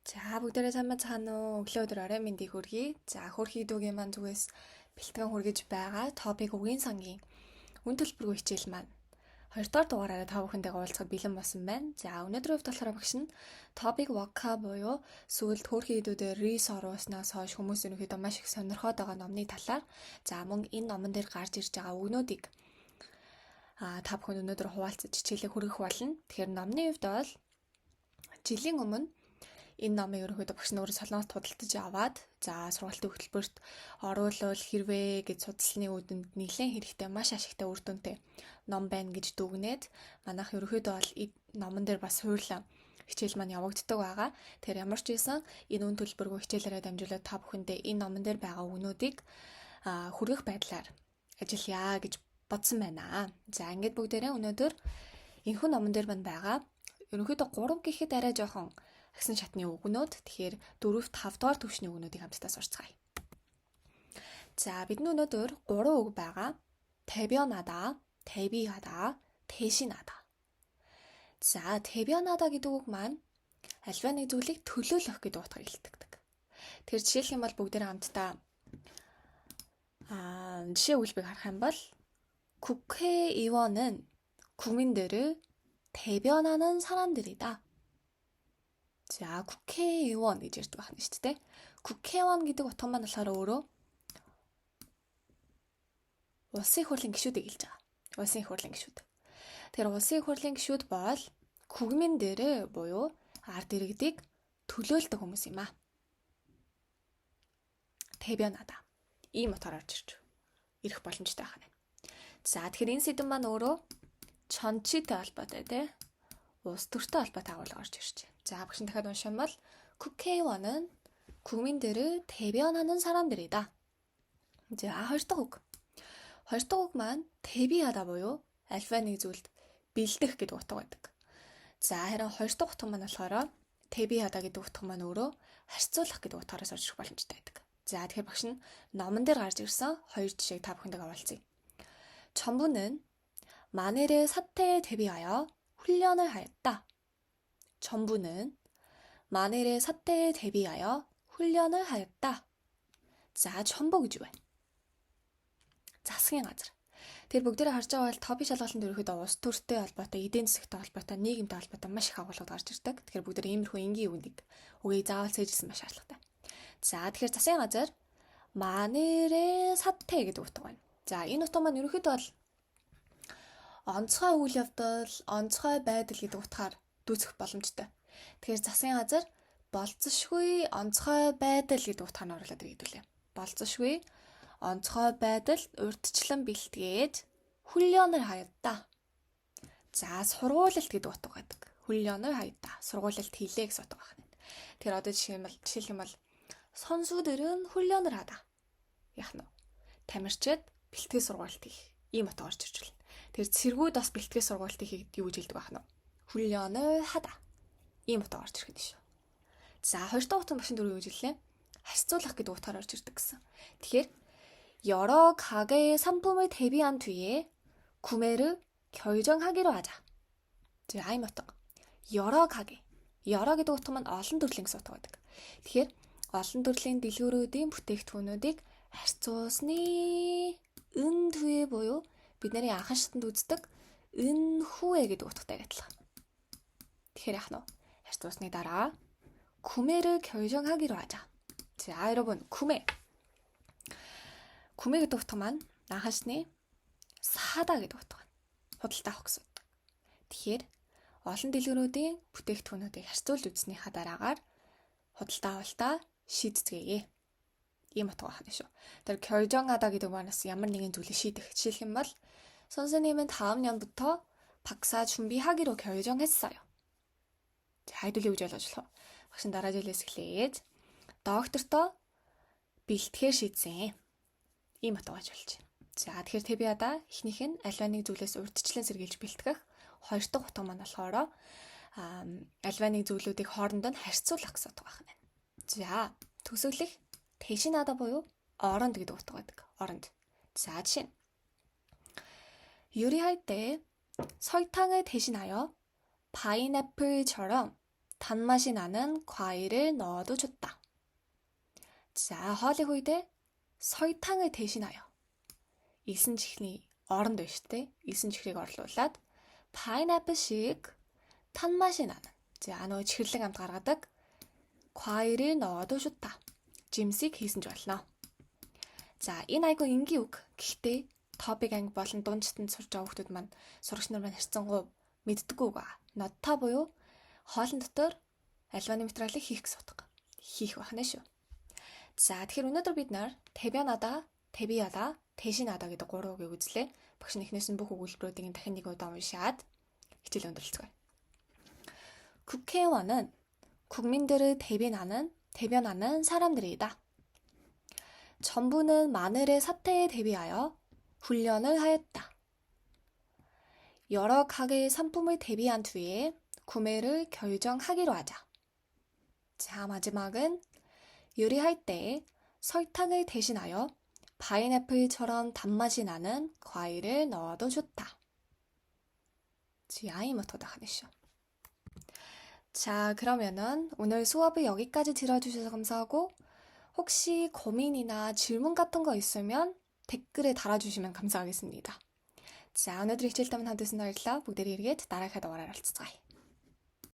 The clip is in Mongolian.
За бүгдээрээ сайн байна уу? Өглөө өдөр орой мэндийг хүргэе. За хөрхий дүүгийн маань зүгээс бэлтгэн хүргэж байгаа топик үгийн сангийн үн төлбөргүй хичээл маань 2 дахь дугаараараа та бүхэндээ уулзахад бэлэн болсон байна. За өнөөдрийн хувьд болохоор багш нь топик вака буюу сүүлд хөрхий хэдүүдээр рис оруулснаас хойш хүмүүс ерөнхийдөө маш их сонирхоод байгаа номны талаар за мөн энэ номон дээр гарч ирж байгаа үгнүүдийг та бүхэн өнөөдөр хуваалцаж хичээлээ хүргэх болно. Тэгэхээр номны хувьд бол жилийн өмнө энэ номыг ерөнхийдөө багш нь өөрөө солонгост худалдаж аваад за сургалтын хөтөлбөрт оруулал хэрвээ гэж судалсны үүдэнд нэлээд хэрэгтэй маш ашигтай үр дүнтэй ном байна гэж дүгнээд манайх ерөнхийдөө бол номон дээр бас хуурлаа хичээл маань явагддаг байгаа. Тэгэхээр ямар ч байсан энэ үн төлбөргүй хичээлээрээ дамжуулаад та бүхэндээ энэ номон дээр байгаа үгнүүдийг хүргэх байдлаар ажиллая гэж бодсон байна. За ингээд бүгдээрээ өнөөдөр энэхүү номон дээр маань байгаа ерөнхийдөө 3 гэхэд арай жоохон агсан шатны үгнүүд. Тэгэхээр 4-5 дугаар түвшний үгнүүдийг хамтдаа сурцгаая. За бидний өнөөдөр 3 үг байгаа. 태변하다, 대비하다, 대신하다. За 태변하다 гэдэг үг маань альва нэг зүйлийг төлөөлөх гэдэг утгаар илтгэдэг. Тэгэхээр жишээлх юм бол бүгдээр хамтдаа жишээ үйлбэг харах юм бол 국회의원은 국민들을 대변하는 사람들이다. 자, 국회의원 гэж ярьдаг байна шүү дээ. 국회의원 гэдэг утга маань болохоор өөрөө улсын их хурлын гишүүдийг хэлж байгаа. улсын их хурлын гишүүд. Тэгэхээр улсын их хурлын гишүүд бол 국민들을 буюу ард иргэдийг төлөөлдөг хүмүүс юм аа. 대변하다. ийм утгаар орж ирэх боломжтой байна. За, тэгэхээр энэ сэдв маань өөрөө 전치тэй холбоотой тий. улс төртэй холбоотой агуулга орж ирж байна. 자, багш дахиад уншаамал 국회의원은 국민들을 대변하는 사람들이다. 이제 хоёр дахь үг. хоёр дахь үг маань 대비하다 буюу альва нэг зүйлд бэлдэх гэдэг утга байдаг. За, харин хоёр дахь утга маань болохоор 대비하다 гэдэг утга маань өөрөө харьцуулах гэдэг утгаараас орж ирэх боломжтой байдаг. За, тэгэхээр багш нь номон дээр гарч ирсэн хоёр жишээг та бүхэндээ хаваалцъя. 정부는 만일의 사태에 대비하여 훈련을 하였다. 정부는 만일의 사태에 대비하여 훈련을 하였다. За, 정부 гэж байна. Засгийн газар. Тэр бүгдээрээ харж байгаа бол топик шалгалтанд ерөөхдөө улс төртэй холбоотой, эдийн засагтай холбоотой, нийгэмтэй холбоотой маш их агуулгад гарч ирдэг. Тэгэхээр бүгдээрээ иймэрхүү энгийн үгийг заавал цээжилсэн маш шаардлагатай. За, тэгэхээр засгийн газар 만일의 사태 гэдэг утга байна. За, энэ утга маань ерөөхдөө бол онцгой үйл явдал, онцгой байдал гэдэг утгаар дүүцэх боломжтой. Тэгэхээр засгийн газар болцсошгүй онцгой байдал гэдэг утгаар нь оруулаад ирээдүүлээ. болцсошгүй онцгой байдал урьдчилан бэлтгээд 훈련을 하였다. За, сургуулилт гэдэг утга байдаг. 훈련을 하였다. сургуулилт хийлээ гэсэн утга байна. Тэгэхээр одоо жишээлх юм бол 선수들은 훈련을 하다. Яах нь вэ? Тамирчид бэлтгэл сургуульт хийх. Ийм утга орж ирж байна. Тэр цэргүүд бас бэлтгэл сургуульт хийх юу гэж хэлдэг байх нь вэ? 훈련을 하다. Ийм утга орж ирэх нь шүү. За, хоёр дахь утга багш дөрөв гэж хэллээ. харьцуулах гэдэг утгаар орж ирдэг гэсэн. Тэгэхээр 여러 가게의 상품을 대비한 뒤에 구매를 결정하기로 하자. 자, ийм утга. 여러 가게. 여러 гэдэг утга маань олон төрлийн гэсэн утга байдаг. Тэгэхээр олон төрлийн дэлгүүрүүдийн бүтээгдэхүүнүүдийг харьцуулсны 은 뒤에 буюу бид нарын анхан шатанд үздэг 은 후에 гэдэг утгатай адилхан. Тэгэхээр яах нь вэ? харьцуулсны дараа 구매를 결정하기로 하자. 자, 여러분, 구매 гэдэг утга маань анхаасны 사다 гэдэг утга. худалдаа авах гэсэн утга. Тэгэхээр олон дэлгүүрүүдийн бүтээгдэхүүнүүдийг харьцуулж үзснийхаа дараагаар худалдаа авалтаа шийдцгээе. Ийм утга байна шүү. Тэр 결정하다 гэдэг манаас ямар нэгэн зүйлийг шийдэх. жишээлх юм бол 선생님은 다음 년부터 박사 준비하기로 결정했어요. 자, хайдуулыг гэж ойлгож болох. багш дараа жилээс эхлээд доктортой бэлтгэхээр шийдсэн. Ийм утга гэж болж байна. За, тэгэхээр тэбиада эхнийх нь альва нэг зүйлээс урьдчилан сэргийлж бэлтгэх, хоёр дахь утга маань болохоор альва нэг зүйлүүдийг хоорондоо харьцуулах гэсэн утга байна. За, төгсгөлөх 대신하다 буюу оронд гэдэг утга байдаг. оронд. 자, 친. 요리할 때 설탕을 대신하여 파인애플처럼 단맛이 나는 과일을 넣어도 좋다. За, хоолыг үедээ 설탕을 대신하여. Элсэн чихний оронд байна шүү дээ. Элсэн чихрийг орлуулад pineapple шиг 탄맛이 나는. За, нөгөө чихэрлэг амт гаргадаг 과일을 넣어도 좋다. жимсийг хийсэн ч болно. За, энэ айгүй энгийн үг. Гэхдээ топик анги болон дунд читэнд сурч байгаа хүмүүс маань сурагч нар маань харьцангуй мэддэггүй үг. Нотта буюу хоолн дотор альваны материалыг хийх гэсэн утга. Хийх байна шүү. За, тэгэхээр өнөөдөр бид нар 대변하다, 대비하다, 대신하다 гэдэг 3 үгийг үзлээ. Багш нэгнээс нь бүх өгүүлбэрүүдийн дахин нэг удаа уншаад хичээл өндөрлцгөөе. 국회의원은 국민들을 대변하는 사람들이다. 정부는 마늘의 사태에 대비하여 훈련을 하였다. 여러 가게의 상품을 대비한 뒤에 구매를 결정하기로 하자. 자, 마지막은 요리할 때 설탕을 대신하여 파인애플처럼 단맛이 나는 과일을 넣어도 좋다. 아이부터 하시죠. 자, 그러면은 오늘 수업을 여기까지 들어주셔서 감사하고 혹시 고민이나 질문 같은 거 있으면 댓글에 달아주시면 감사하겠습니다. 자, 오늘도 хичээлтэй хамт байсан баярлалаа. бүгдээрээ эргээд дараагийнхаа дугаараар уулзцгаая.